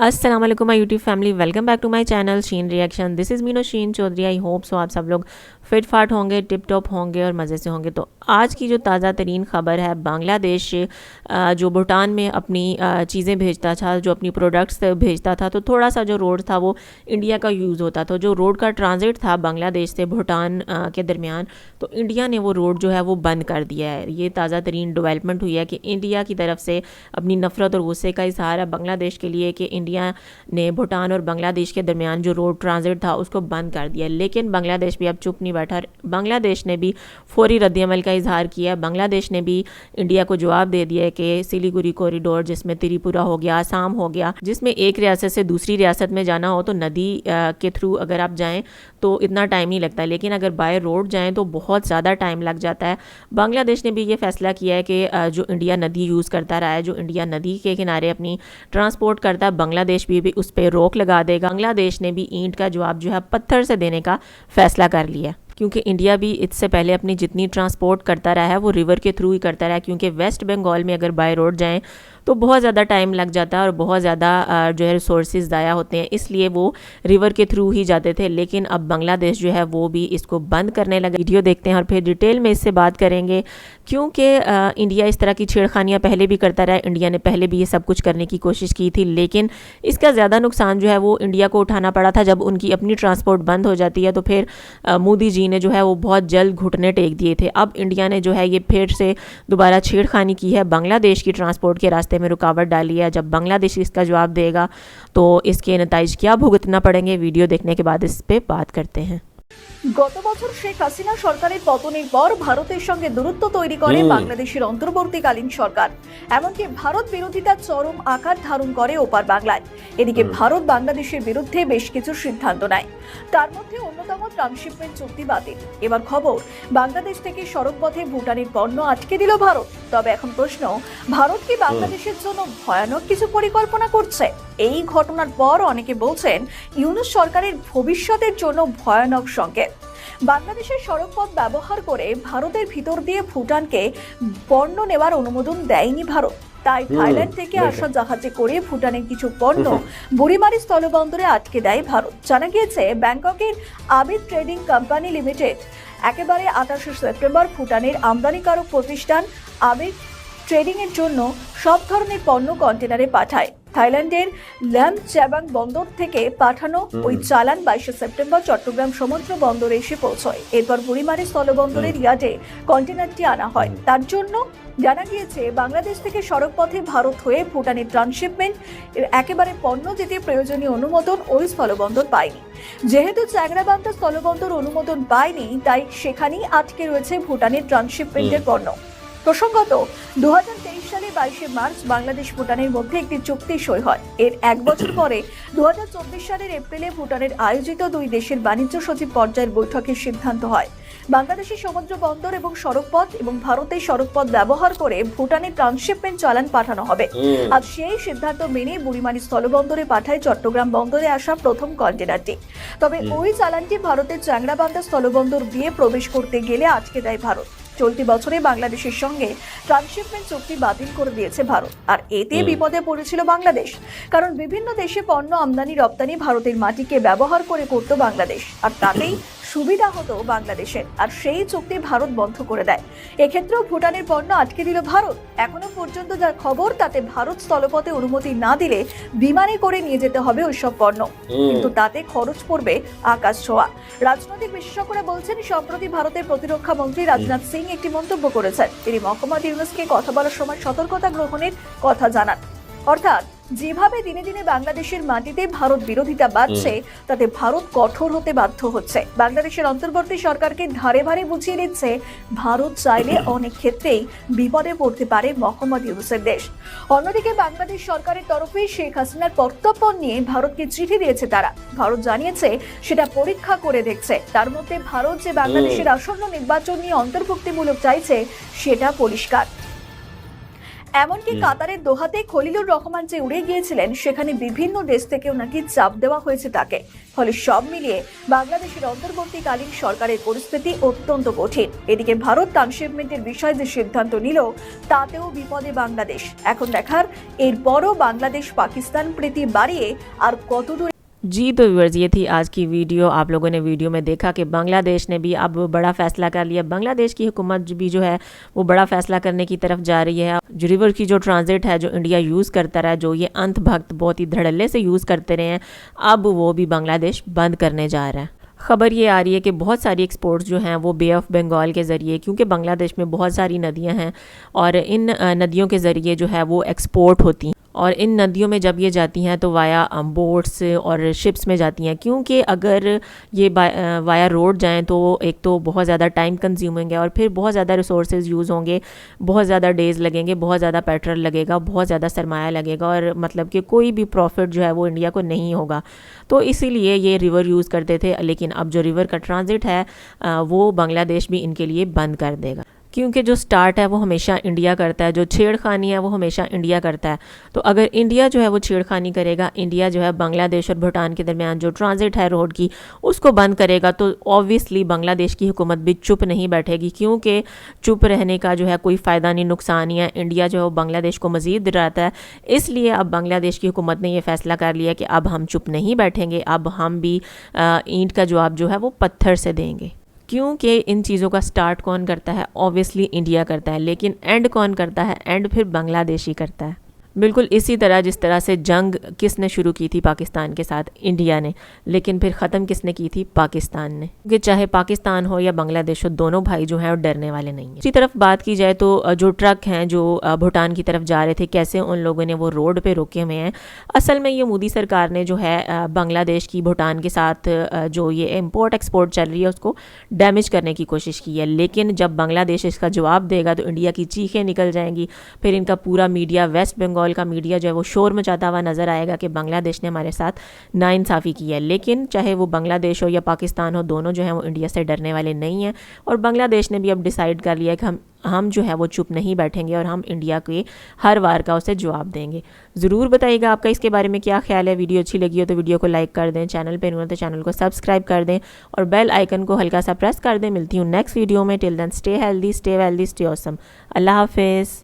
अस्सलाम वालेकुम my YouTube family, welcome back to my channel Sheen reaction. This is Meeno Sheen Chaudhary. I hope so आप सब लोग फिट फाट होंगे, टिप टॉप होंगे और मज़े से होंगे। तो आज की जो ताज़ा तरीन ख़बर है, बांग्लादेश जो भूटान में अपनी चीज़ें भेजता था, जो अपनी प्रोडक्ट्स भेजता था, तो थोड़ा सा जो रोड था वो इंडिया का यूज़ होता था। जो रोड का ट्रांजिट था बांग्लादेश से भूटान के दरमियान, तो इंडिया ने वो रोड जो है वो बंद कर दिया है। ये ताज़ा तरीन डेवलपमेंट हुई है कि इंडिया की तरफ से अपनी नफ़रत और गुस्से का इजहार है बांग्लादेश के लिए कि इंडिया ने भूटान और बांग्लादेश के दरमियान जो रोड ट्रांजिट था उसको बंद कर दिया। लेकिन बांग्लादेश भी अब चुप नहीं बैठा। बांग्लादेश ने भी फौरी रद्दअमल का इजहार किया। बांग्लादेश ने भी इंडिया को जवाब दे दिया है कि सिलीगुड़ी कॉरिडोर, जिसमें त्रिपुरा हो गया, आसाम हो गया, जिसमें एक रियासत से दूसरी रियासत में जाना हो तो नदी के थ्रू अगर आप जाएं तो इतना टाइम नहीं लगता, लेकिन अगर बाय रोड जाएं तो बहुत ज़्यादा टाइम लग जाता है। बांग्लादेश ने भी ये फैसला किया है कि जो इंडिया नदी यूज़ करता रहा है, जो इंडिया नदी के किनारे अपनी ट्रांसपोर्ट करता है, बांग्लादेश भी उस पर रोक लगा देगा। बांग्लादेश ने भी ईंट का जवाब जो है पत्थर से देने का फैसला कर लिया, क्योंकि इंडिया भी इससे पहले अपनी जितनी ट्रांसपोर्ट करता रहा है वो रिवर के थ्रू ही करता रहा है। क्योंकि वेस्ट बंगाल में अगर बाय रोड जाएं तो बहुत ज़्यादा टाइम लग जाता है और बहुत ज़्यादा जो है रिसोर्सेज ज़ाया होते हैं, इसलिए वो रिवर के थ्रू ही जाते थे। लेकिन अब बांग्लादेश जो है वो भी इसको बंद करने लगा। वीडियो देखते हैं और फिर डिटेल में इससे बात करेंगे, क्योंकि इंडिया इस तरह की छेड़खानियाँ पहले भी करता रहा है। इंडिया ने पहले भी ये सब कुछ करने की कोशिश की थी, लेकिन इसका ज़्यादा नुकसान जो है वो इंडिया को उठाना पड़ा था। जब उनकी अपनी ट्रांसपोर्ट बंद हो जाती है तो फिर मोदी जी ने जो है वो बहुत जल्द घुटने टेक दिए थे। अब इंडिया ने जो है ये फिर से दोबारा छेड़खानी की है, बांग्लादेश की ट्रांसपोर्ट के रास्ते में रुकावट डाली है। जब बांग्लादेश इसका जवाब देगा तो इसके नतीजे क्या भुगतना पड़ेंगे, वीडियो देखने के बाद इस पे बात करते हैं। গত বছর শেখ হাসিনা সরকারের পতনের পর ভারতের সঙ্গে দূরত্ব তৈরি করে বাংলাদেশের অন্তর্বর্তীকালীন সরকার। এমনকি ভারত বিরোধিতা চরম আকার ধারণ করে ওপার বাংলায়। এদিকে ভারত বাংলাদেশের বিরুদ্ধে বেশ কিছু সিদ্ধান্ত নেয়, তার মধ্যে অন্যতম ট্রান্সশিপমেন্ট চুক্তি বাতিল। এবার খবর, বাংলাদেশ থেকে সড়ক পথে ভুটানের পণ্য আটকে দিল ভারত। তবে এখন প্রশ্ন, ভারত কি বাংলাদেশের জন্য ভয়ানক কিছু পরিকল্পনা করছে? এই ঘটনার পর অনেকে বলছেন ইউনূস সরকারের ভবিষ্যতের জন্য ভয়ানক সংকেত। বাংলাদেশের সড়কপথ ব্যবহার করে ভারতের ভিতর দিয়ে ভুটানকে পণ্য নেওয়ার অনুমোদন দেয়নি ভারত। তাই থাইল্যান্ড থেকে আসা জাহাজে করে ভুটানের কিছু পণ্য বুড়িমারি স্থলবন্দরে আটকে দেয় ভারত। জানা গিয়েছে ব্যাংককের আবিদ ট্রেডিং কোম্পানি লিমিটেড একেবারে 28 সেপ্টেম্বর ভুটানের আমদানিকারক প্রতিষ্ঠান আবিদ ট্রেডিং এর জন্য সব ধরনের পণ্য কন্টেনারে পাঠায়। থাইল্যান্ডের ল্যামচাবাং বন্দর থেকে পাঠানো ওই চালান 22 সেপ্টেম্বর চট্টগ্রাম সমুদ্র বন্দরে এসে পৌঁছয়। এরপর বুড়িমারি স্থলবন্দরের ইয়ার্ডে কন্টেনারটি আনা হয়। তার জন্য জানা গিয়েছে বাংলাদেশ থেকে সড়ক পথে ভারত হয়ে ভুটানের ট্রান্সশিপমেন্ট একেবারে পণ্য যেতে প্রয়োজনীয় অনুমোদন ওই স্থলবন্দর পায়নি। যেহেতু চ্যাংরাবান্ধা স্থলবন্দর অনুমোদন পায়নি, তাই সেখানেই আটকে রয়েছে ভুটানের ট্রান্সশিপমেন্টের পণ্য। প্রসঙ্গত 2023 সালে 22 মার্চ বাংলাদেশ ভুটানের মধ্যে একটি চুক্তি সই হয়। এর এক বছর পরে 2024 সালের এপ্রিলে ভুটানের আয়োজিত দুই দেশের বাণিজ্য সচিব পর্যায়ের বৈঠকের সিদ্ধান্ত হয় বাংলাদেশের সমুদ্র বন্দর এবং সড়কপথ এবং ভারতের সড়কপথ ব্যবহার করে ভুটানের ট্রান্সশিপমেন্ট চালান পাঠানো হবে। আর সেই সিদ্ধান্ত মেনে বুড়িমারি স্থলবন্দরে পাঠায় চট্টগ্রাম বন্দরে আসা প্রথম কন্টেনারটি। তবে ওই চালানটি ভারতের চ্যাংরাবান্ধা স্থলবন্দর দিয়ে প্রবেশ করতে গেলে আটকে দেয় ভারত। চলতি বছরে বাংলাদেশের সঙ্গে ট্রান্সশিপমেন্ট চুক্তি বাতিল করে দিয়েছে ভারত। আর এতে বিপদে পড়েছিল বাংলাদেশ, কারণ বিভিন্ন দেশে পণ্য আমদানি রপ্তানি ভারতের মাটিকে ব্যবহার করে করত বাংলাদেশ, আর তাতেই সুবিধা হতো বাংলাদেশের। আর সেই চুক্তি ভারত বন্ধ করে দেয়। এক্ষেত্রেও ভুটানের পণ্য আটকে দিল ভারত। এখনো পর্যন্ত যা খবর, তাতে ভারত স্থলপথে অনুমতি না দিলে বিমানে করে নিয়ে যেতে হবে ওইসব পণ্য, কিন্তু তাতে খরচ পড়বে আকাশ ছোঁয়া। রাজনৈতিক বিশেষজ্ঞরা বলছেন, সম্প্রতি ভারতের প্রতিরক্ষা মন্ত্রী রাজনাথ সিং একটি মন্তব্য করেছেন। তিনি মোহাম্মদ ইউনূসকে কথা বলার সময় সতর্কতা গ্রহণের কথা জানান। অর্থাৎ যেভাবে দিনে দিনে বাংলাদেশের মাটিতে ভারত বিরোধিতা বাড়ছে, তাতে ভারত কঠোর হতে বাধ্য হচ্ছে। বাংলাদেশের অন্তর্বর্তী সরকারকে ধারে ভারে বুঝিয়ে দিচ্ছে ভারত চাইলে অনেক ক্ষেত্রেই বিপদে পড়তে পারে মোহাম্মদ ইউনূসের দেশ। অন্যদিকে বাংলাদেশ সরকারের তরফে শেখ হাসিনার প্রত্যর্পণ নিয়ে ভারতকে চিঠি দিয়েছে তারা। ভারত জানিয়েছে সেটা পরীক্ষা করে দেখছে। তার মধ্যে ভারত যে বাংলাদেশের আসন্ন নির্বাচন নিয়ে অন্তর্ভুক্তিমূলক চাইছে সেটা পরিষ্কার। এমনকি কাতারের দোহাতে খলিলুর রহমান যে উড়ে গিয়েছিলেন, সেখানে বিভিন্ন দেশ থেকেও নাকি চাপ দেওয়া হয়েছে তাকে। ফলে সব মিলিয়ে বাংলাদেশের অন্তর্বর্তীকালীন সরকারের পরিস্থিতি অত্যন্ত কঠিন। এদিকে ভারত ট্রান্সশিপমেন্টের বিষয়ে যে সিদ্ধান্ত নিল, তাতেও বিপদে বাংলাদেশ। এখন দেখার এরপরও বাংলাদেশ পাকিস্তান প্রীতি বাড়িয়ে আর কতদূর। जी तो व्यूअर्स, ये थी आज की वीडियो। आप लोगों ने वीडियो में देखा कि बांग्लादेश ने भी अब बड़ा फैसला कर लिया। बांग्लादेश की हुकूमत भी जो है वो बड़ा फैसला करने की तरफ जा रही है। जो रिवर की जो ट्रांजिट है, जो इंडिया यूज़ करता रहा, जो ये अंत भक्त बहुत ही धड़ल्ले से यूज़ करते रहे हैं, अब वो भी बांग्लादेश बंद करने जा रहा है। ख़बर ये आ रही है कि बहुत सारी एक्सपोर्ट्स जो हैं वो बे ऑफ बंगाल के ज़रिए, क्योंकि बांग्लादेश में बहुत सारी नदियां हैं और इन नदियों के ज़रिए जो है वो एक्सपोर्ट होती हैं। और इन नदियों में जब ये जाती हैं तो वाया बोट्स और शिप्स में जाती हैं, क्योंकि अगर ये वाया रोड जाएं तो एक तो बहुत ज़्यादा टाइम कंज्यूमिंग है और फिर बहुत ज़्यादा रिसोर्सेज यूज़ होंगे, बहुत ज़्यादा डेज़ लगेंगे, बहुत ज़्यादा पेट्रोल लगेगा, बहुत ज़्यादा सरमाया लगेगा और मतलब कि कोई भी प्रॉफिट जो है वो इंडिया को नहीं होगा। तो इसीलिए ये रिवर यूज़ करते थे, लेकिन अब जो रिवर का ट्रांजिट है वो बांग्लादेश भी इनके लिए बंद कर देगा, क्योंकि जो स्टार्ट है वो हमेशा इंडिया करता है, जो छेड़खानी है वो हमेशा इंडिया करता है। तो अगर इंडिया जो है वो छेड़खानी करेगा, इंडिया जो है बांग्लादेश और भूटान के दरमियान जो ट्रांजिट है रोड की उसको बंद करेगा, तो ऑब्वियसली बांग्लादेश की हुकूमत भी चुप नहीं बैठेगी, क्योंकि चुप रहने का जो है कोई फ़ायदा नहीं, नुकसान ही है। इंडिया जो है वो बांग्लादेश को मज़ीद डराता है। इसलिए अब बांग्लादेश की हुकूमत ने ये फ़ैसला कर लिया कि अब हम चुप नहीं बैठेंगे, अब हम भी ईंट का जवाब जो है वो पत्थर से देंगे। क्योंकि इन चीज़ों का स्टार्ट कौन करता है? ऑब्वियसली इंडिया करता है, लेकिन एंड कौन करता है? एंड फिर बांग्लादेश ही करता है। बिल्कुल इसी तरह जिस तरह से जंग किसने शुरू की थी पाकिस्तान के साथ? इंडिया ने। लेकिन फिर ख़त्म किसने की थी? पाकिस्तान ने। क्योंकि चाहे पाकिस्तान हो या बांग्लादेश हो, दोनों भाई जो हैं वो डरने वाले नहीं हैं। दूसरी तरफ बात की जाए तो जो ट्रक हैं जो भूटान की तरफ जा रहे थे, कैसे उन लोगों ने वो रोड पे रोके हुए हैं। असल में ये मोदी सरकार ने जो है बांग्लादेश की भूटान के साथ जो ये इम्पोर्ट एक्सपोर्ट चल रही है उसको डैमेज करने की कोशिश की है। लेकिन जब बांग्लादेश इसका जवाब देगा तो इंडिया की चीखें निकल जाएंगी। फिर इनका पूरा मीडिया, वेस्ट बंगाल का मीडिया जो है वो शोर मचाता हुआ नजर आएगा कि बांग्लादेश ने हमारे साथ नाइंसाफ़ी की है। लेकिन चाहे वो बांग्लादेश हो या पाकिस्तान हो, दोनों जो हैं वो इंडिया से डरने वाले नहीं हैं। और बांग्लादेश ने भी अब डिसाइड कर लिया कि हम जो है वो चुप नहीं बैठेंगे और हम इंडिया के हर वार का उसे जवाब देंगे। ज़रूर बताइएगा आपका इसके बारे में क्या ख्याल है। वीडियो अच्छी लगी हो तो वीडियो को लाइक कर दें, चैनल पर नहीं हो तो चैनल को सब्सक्राइब कर दें और बेल आइकन को हल्का सा प्रेस कर दें। मिलती हूँ नेक्स्ट वीडियो में। Till then stay healthy, stay wealthy, stay awesome. अल्लाह हाफिज़।